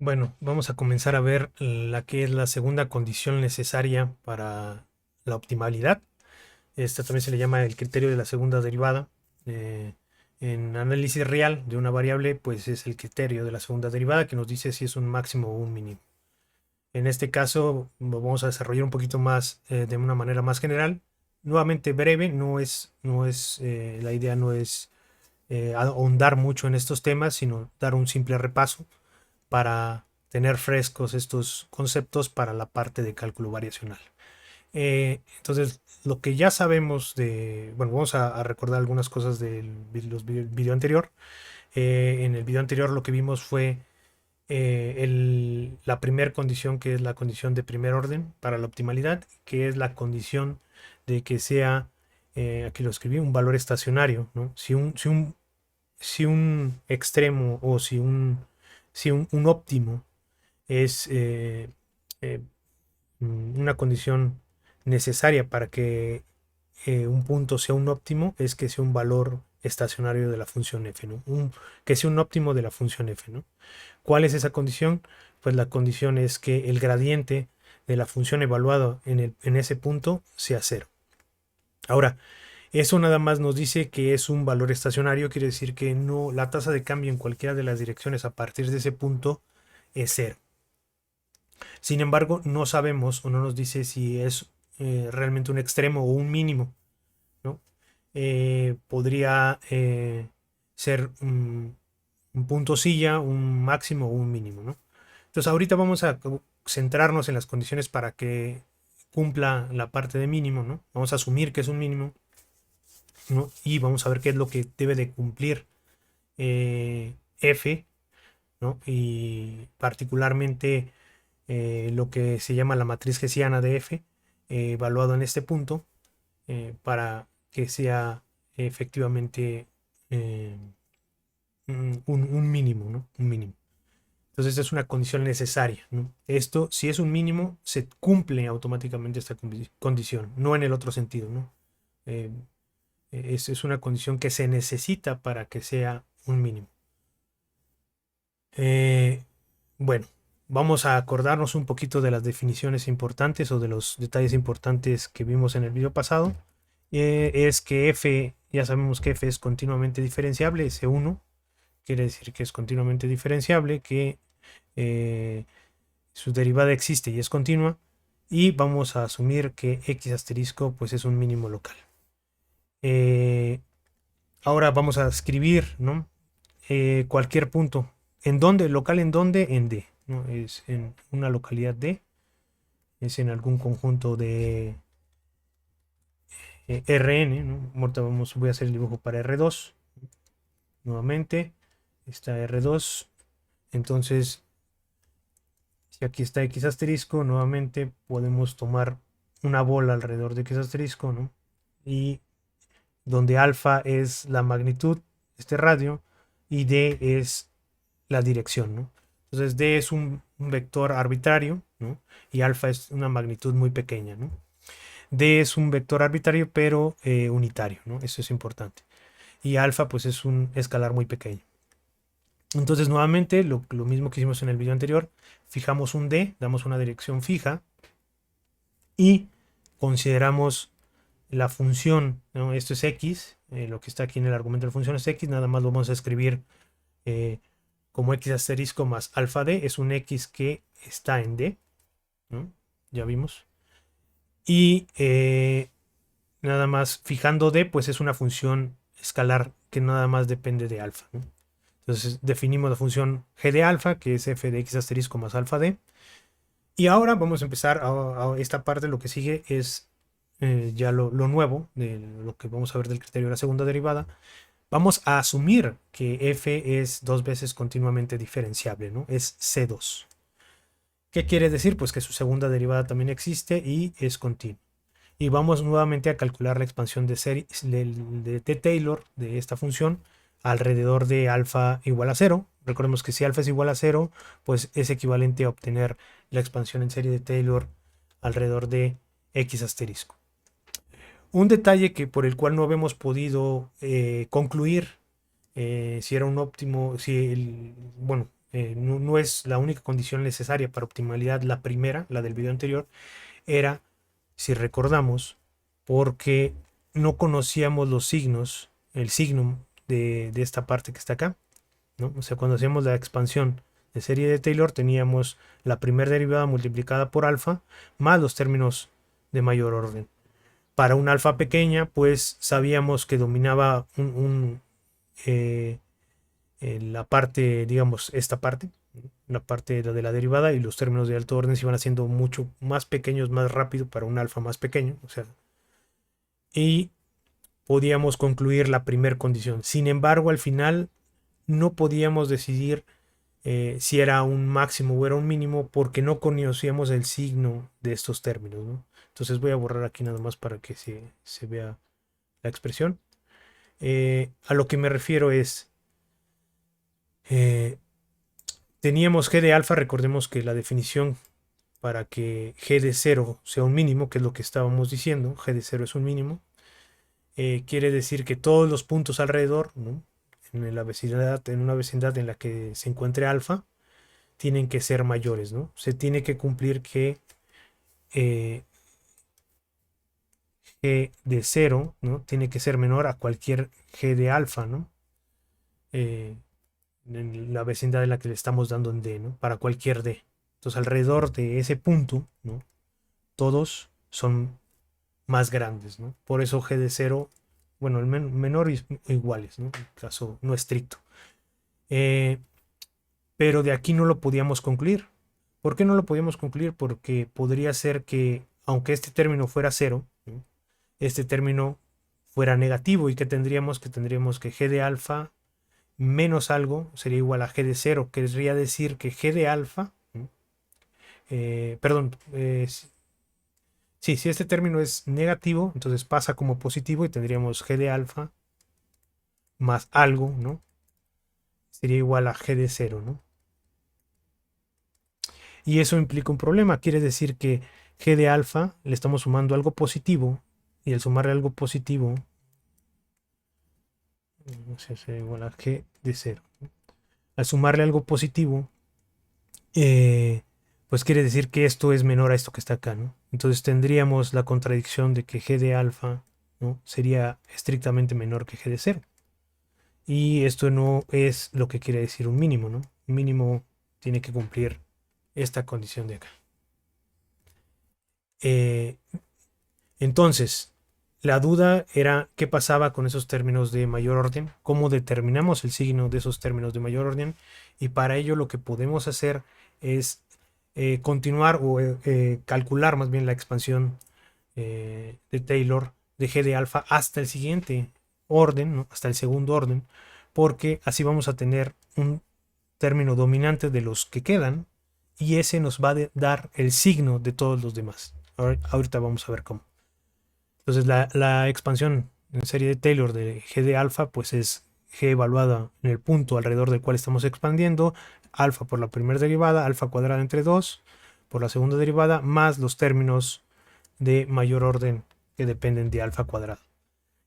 Bueno, vamos a comenzar a ver la que es la segunda condición necesaria para la optimalidad. Esta también se le llama el criterio de la segunda derivada. Eh, en análisis real de una variable, pues es el criterio de la segunda derivada que nos dice si es un máximo o un mínimo. En este caso, lo vamos a desarrollar un poquito más de una manera más general. Nuevamente breve, la idea no es ahondar mucho en estos temas, sino dar un simple repaso para tener frescos estos conceptos para la parte de cálculo variacional. Entonces, lo que ya sabemos bueno, vamos a recordar algunas cosas del video anterior. En el video anterior lo que vimos fue la primera condición, que es la condición de primer orden para la optimalidad, que es la condición de que sea, aquí lo escribí, un valor estacionario, ¿no? Si un extremo o si un óptimo es eh, una condición necesaria para que un punto sea un óptimo, es que sea un valor estacionario de la función f, ¿no? Que sea un óptimo de la función f, ¿no? ¿Cuál es esa condición? Pues la condición es que el gradiente de la función evaluada en ese punto sea cero. Ahora, eso nada más nos dice que es un valor estacionario, quiere decir que no, la tasa de cambio en cualquiera de las direcciones a partir de ese punto es cero. Sin embargo, no sabemos o no nos dice si es realmente un extremo o un mínimo, ¿no? Podría ser un punto silla, un máximo o un mínimo, ¿no? Entonces ahorita vamos a centrarnos en las condiciones para que cumpla la parte de mínimo, ¿no? Vamos a asumir que es un mínimo, ¿no? Y vamos a ver qué es lo que debe de cumplir f, ¿no? Y particularmente lo que se llama la matriz hessiana de f, evaluado en este punto, para que sea efectivamente eh, un mínimo, ¿no? Un mínimo. Entonces es una condición necesaria, ¿no? Esto, si es un mínimo, se cumple automáticamente esta condición, no en el otro sentido, ¿no? Eh, es una condición que se necesita para que sea un mínimo. Eh, bueno, vamos a acordarnos un poquito de las definiciones importantes o de los detalles importantes que vimos en el video pasado. Es que f, ya sabemos que f es continuamente diferenciable, S1 quiere decir que es continuamente diferenciable, que eh, su derivada existe y es continua, y vamos a asumir que x asterisco pues es un mínimo local. Eh, Ahora vamos a escribir, ¿no? Cualquier punto. ¿En dónde? ¿Local en dónde? En D, ¿no? Es en una localidad D, es en algún conjunto de Rn, ¿no? Ahorita voy a hacer el dibujo para R2. Nuevamente, está R2. Entonces, si aquí está X asterisco, nuevamente podemos tomar una bola alrededor de X asterisco, ¿no? Y donde alfa es la magnitud, este radio, y D es la dirección, ¿no? Entonces D es un vector arbitrario, ¿no? Y alfa es una magnitud muy pequeña, ¿no? D es un vector arbitrario pero unitario, ¿no? Eso es importante. Y alfa pues es un escalar muy pequeño. Entonces nuevamente lo mismo que hicimos en el video anterior, fijamos un D, damos una dirección fija y consideramos la función, ¿no? Esto es X, lo que está aquí en el argumento de la función es X, nada más lo vamos a escribir eh, como X asterisco más alfa D, es un X que está en D, ¿no? Ya vimos. Y nada más fijando D, pues es una función escalar que nada más depende de alfa, ¿no? Entonces definimos la función g de alfa, que es f de x asterisco más alfa d. Y ahora vamos a empezar a esta parte, lo que sigue es ya lo nuevo, de lo que vamos a ver del criterio de la segunda derivada. Vamos a asumir que f es dos veces continuamente diferenciable, ¿no? Es C2. ¿Qué quiere decir? Pues que su segunda derivada también existe y es continua. Y vamos nuevamente a calcular la expansión de, serie, de Taylor de esta función alrededor de alfa igual a 0. Recordemos que si alfa es igual a 0, pues es equivalente a obtener la expansión en serie de Taylor alrededor de x asterisco. Un detalle que por el cual no habíamos podido concluir si era un óptimo, bueno, no es la única condición necesaria para optimalidad. La primera, la del video anterior, era, si recordamos, porque no conocíamos los signos, el signo de esta parte que está acá, ¿no? O sea, cuando hacíamos la expansión de serie de Taylor, teníamos la primera derivada multiplicada por alfa más los términos de mayor orden. Para un alfa pequeña, pues sabíamos que dominaba la parte, digamos, esta parte, la parte de la derivada, y los términos de alto orden se iban haciendo mucho más pequeños, más rápido para un alfa más pequeño, o sea, y podíamos concluir la primera condición. Sin embargo, al final no podíamos decidir si era un máximo o era un mínimo porque no conocíamos el signo de estos términos, ¿no? Entonces voy a borrar aquí nada más para que se vea la expresión. A lo que me refiero es, eh, teníamos g de alfa, recordemos que la definición para que g de 0 sea un mínimo, que es lo que estábamos diciendo, g de 0 es un mínimo, quiere decir que todos los puntos alrededor, ¿no? En una vecindad en la que se encuentre alfa, tienen que ser mayores, ¿no? Se tiene que cumplir que eh, g de 0, ¿no? Tiene que ser menor a cualquier g de alfa, ¿no? En la vecindad en la que le estamos dando en D, ¿no? Para cualquier D. Entonces, alrededor de ese punto, ¿no? Todos son más grandes, ¿no? Por eso g de 0, bueno, el menor y iguales, ¿no? En caso no estricto. Pero de aquí no lo podíamos concluir. ¿Por qué no lo podíamos concluir? Porque podría ser que, aunque este término fuera 0, ¿no? Este término fuera negativo. ¿Y qué tendríamos? Que tendríamos que g de alfa menos algo sería igual a g de 0. Querría decir que g de alfa, ¿no? Perdón, sí, si este término es negativo, entonces pasa como positivo y tendríamos g de alfa más algo, ¿no? Sería igual a g de 0, ¿no? Y eso implica un problema. Quiere decir que g de alfa le estamos sumando algo positivo, y al sumarle algo positivo, sería igual a g de 0. Al sumarle algo positivo, pues quiere decir que esto es menor a esto que está acá, ¿no? Entonces tendríamos la contradicción de que g de alfa, ¿no? Sería estrictamente menor que g de 0. Y esto no es lo que quiere decir un mínimo, ¿no? Un mínimo tiene que cumplir esta condición de acá. Eh, entonces, la duda era qué pasaba con esos términos de mayor orden, cómo determinamos el signo de esos términos de mayor orden, y para ello lo que podemos hacer es continuar o calcular más bien la expansión de Taylor de g de alfa hasta el siguiente orden, ¿no? Hasta el segundo orden, porque así vamos a tener un término dominante de los que quedan, y ese nos va a dar el signo de todos los demás. Ahorita vamos a ver cómo. Entonces la expansión en serie de Taylor de g de alfa pues es g evaluada en el punto alrededor del cual estamos expandiendo, alfa por la primera derivada, alfa cuadrada entre 2 por la segunda derivada, más los términos de mayor orden que dependen de alfa cuadrado.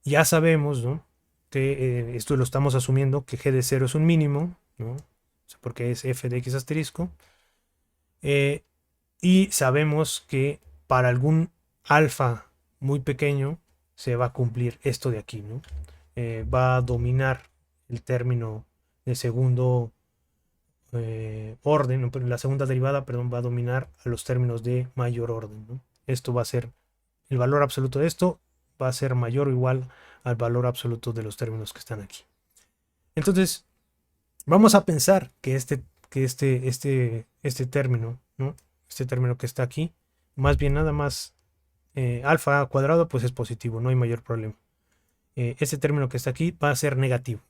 Ya sabemos, ¿no?, que esto lo estamos asumiendo que g de 0 es un mínimo, ¿no? O sea, porque es f de x asterisco. Y sabemos que para algún alfa muy pequeño se va a cumplir esto de aquí, ¿no? Va a dominar el término de segundo orden, la segunda derivada, perdón, va a dominar a los términos de mayor orden, ¿no? Esto va a ser, el valor absoluto de esto va a ser mayor o igual al valor absoluto de los términos que están aquí. Entonces, vamos a pensar que este término, ¿no? Este término que está aquí, más bien nada más alfa cuadrado, pues es positivo, no hay mayor problema. Este término que está aquí va a ser negativo.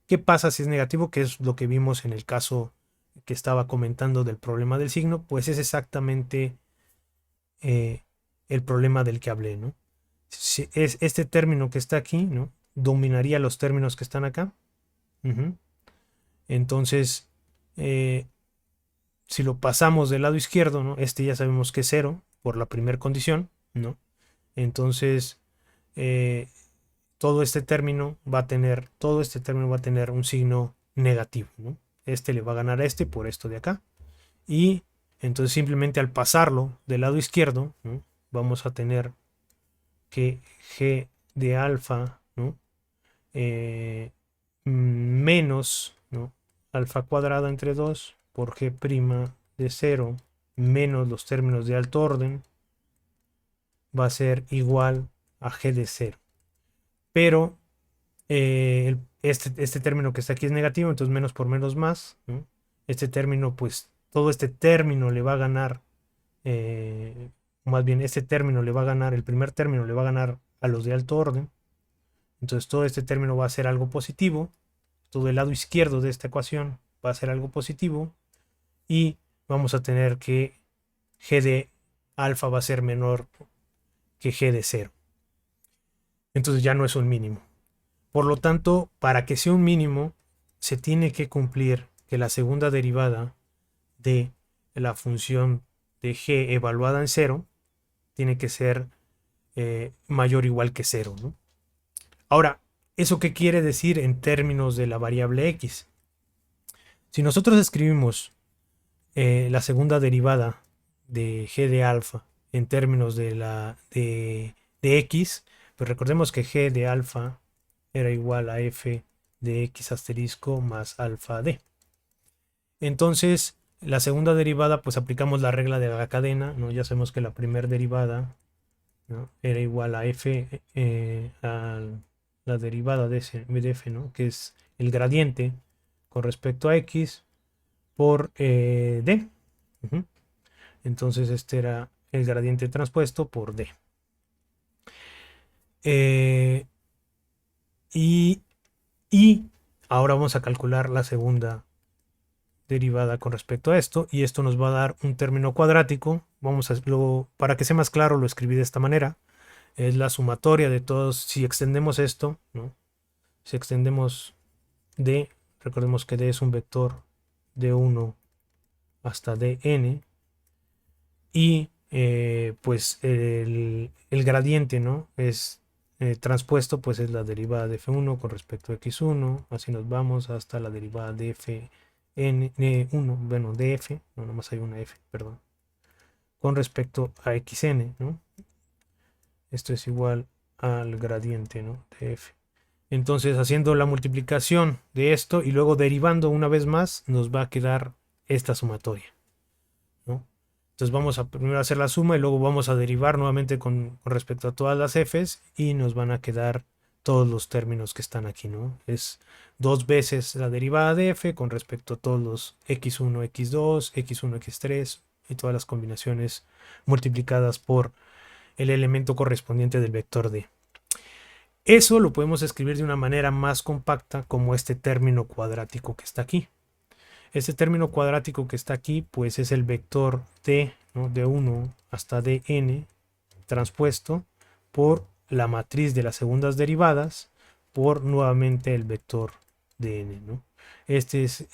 ¿Qué pasa si es negativo? Que es lo que vimos en el caso que estaba comentando del problema del signo, pues es exactamente el problema del que hablé, ¿no? Si es este término que está aquí, ¿no?, dominaría los términos que están acá. Entonces, si lo pasamos del lado izquierdo, ¿no?, este ya sabemos que es 0 por la primera condición, ¿no? Entonces, todo este término va a tener un signo negativo, ¿no? este le va a ganar a este por esto de acá. Y entonces simplemente al pasarlo del lado izquierdo, ¿no? Vamos a tener que g de alfa, ¿no? Menos, ¿no? Alfa cuadrada entre 2 por g' de 0 menos los términos de alto orden va a ser igual a g de 0. Pero este término que está aquí es negativo, entonces menos por menos más, ¿no? Este término, pues todo este término le va a ganar, más bien este término le va a ganar, el primer término le va a ganar a los de alto orden. Entonces todo este término va a ser algo positivo, todo el lado izquierdo de esta ecuación va a ser algo positivo y vamos a tener que g de alfa va a ser menor que g de 0. Entonces ya no es un mínimo. Por lo tanto, para que sea un mínimo, se tiene que cumplir que la segunda derivada de la función de g evaluada en 0 tiene que ser mayor o igual que 0, ¿no? Ahora, ¿eso qué quiere decir en términos de la variable x? Si nosotros escribimos la segunda derivada de g de alfa en términos de x, pues recordemos que g de alfa era igual a f de x asterisco más alfa d. Entonces, la segunda derivada, pues aplicamos la regla de la cadena, ¿no? Ya sabemos que la primera derivada, ¿no? Era igual a f, a la derivada de f, ¿no? Que es el gradiente con respecto a x por d. Entonces este era el gradiente transpuesto por d. Y ahora vamos a calcular la segunda derivada con respecto a esto, y esto nos va a dar un término cuadrático. Vamos a para que sea más claro, lo escribí de esta manera. Es la sumatoria de todos. Si extendemos esto, ¿no? Si extendemos d, recordemos que d es un vector de 1 hasta dn, y pues el gradiente, ¿no? Es transpuesto, pues es la derivada de f1 con respecto a x1, así nos vamos hasta la derivada de fn1, bueno, de f, no, nomás hay una f, perdón, con respecto a xn, ¿no? Esto es igual al gradiente, ¿no? De f. Entonces, haciendo la multiplicación de esto y luego derivando una vez más, nos va a quedar esta sumatoria, ¿no? Entonces vamos a primero hacer la suma y luego vamos a derivar nuevamente con respecto a todas las f's y nos van a quedar todos los términos que están aquí, ¿no? Es dos veces la derivada de f con respecto a todos los x1, x2, x1, x3 y todas las combinaciones multiplicadas por el elemento correspondiente del vector d. Eso lo podemos escribir de una manera más compacta como este término cuadrático que está aquí. Este término cuadrático que está aquí, pues es el vector d, ¿no? De 1 hasta dn transpuesto por la matriz de las segundas derivadas por nuevamente el vector dn, ¿no? Este es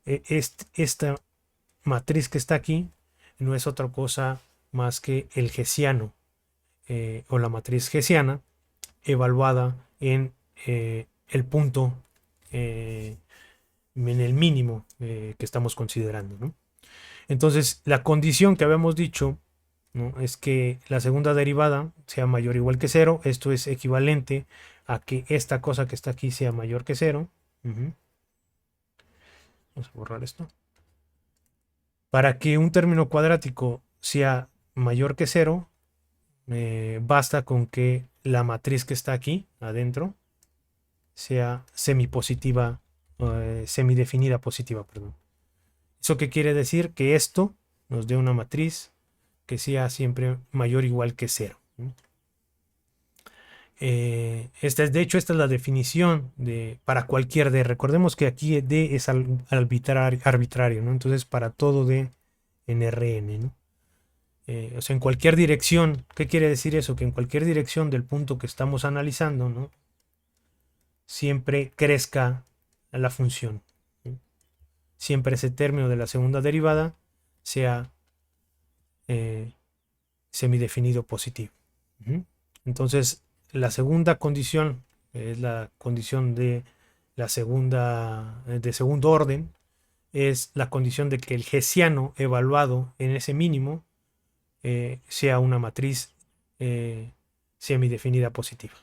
esta matriz que está aquí no es otra cosa más que el hessiano o la matriz hessiana evaluada en el punto en el mínimo que estamos considerando, ¿no? Entonces, la condición que habíamos dicho, ¿no? Es que la segunda derivada sea mayor o igual que 0. Esto es equivalente a que esta cosa que está aquí sea mayor que 0. Vamos a borrar esto. Para que un término cuadrático sea mayor que 0, basta con que la matriz que está aquí adentro sea semipositiva, semidefinida positiva, perdón. ¿Eso qué quiere decir? Que esto nos dé una matriz que sea siempre mayor o igual que 0. De hecho, esta es la definición para cualquier D. Recordemos que aquí D es arbitrario, ¿no? Entonces, para todo D en Rn, ¿no? O sea, en cualquier dirección. ¿Qué quiere decir eso? Que en cualquier dirección del punto que estamos analizando, ¿no? Siempre crezca la función, ¿no? Siempre ese término de la segunda derivada sea semidefinido positivo. Entonces, la segunda condición es la condición de La segunda, de segundo orden, es la condición de que el hessiano evaluado en ese mínimo sea una matriz semidefinida positiva.